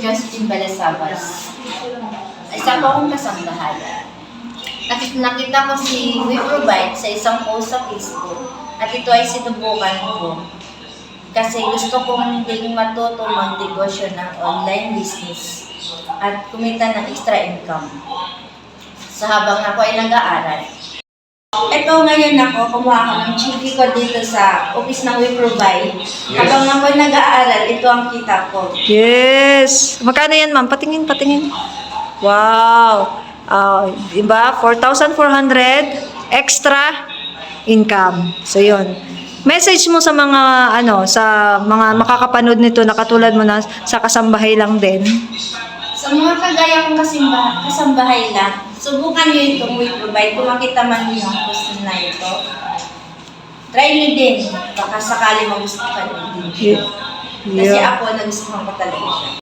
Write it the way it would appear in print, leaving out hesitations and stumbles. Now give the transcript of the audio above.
Justin Balasabas. Isa po akong kasambahay. Nakita ko si We Provide sa isang post sa Facebook at ito ay sinubukan ko. Kasi gusto kong ding matuto mag-negosyo ng online business at kumita ng extra income sa habang ako ay nag-aaral. Ito ngayon ako, kumuha ko ng chiki ko dito sa office ng We Provide. Habang ako ay nag-aaral, ito ang kita ko. Yes. Magkano yan, ma'am? Patingin. Wow. Diba? 4,400 extra income. So, yun. Message mo sa mga, sa mga makakapanood nito na katulad mo na sa kasambahay lang din. Sa mga kagaya kong kasambahay lang, subukan nyo itong We Provide. Kung makita man nyo ang post na ito, try nyo din. Baka sakali magustuhan nyo din. Kasi ako, nagustuhan ko talaga siya.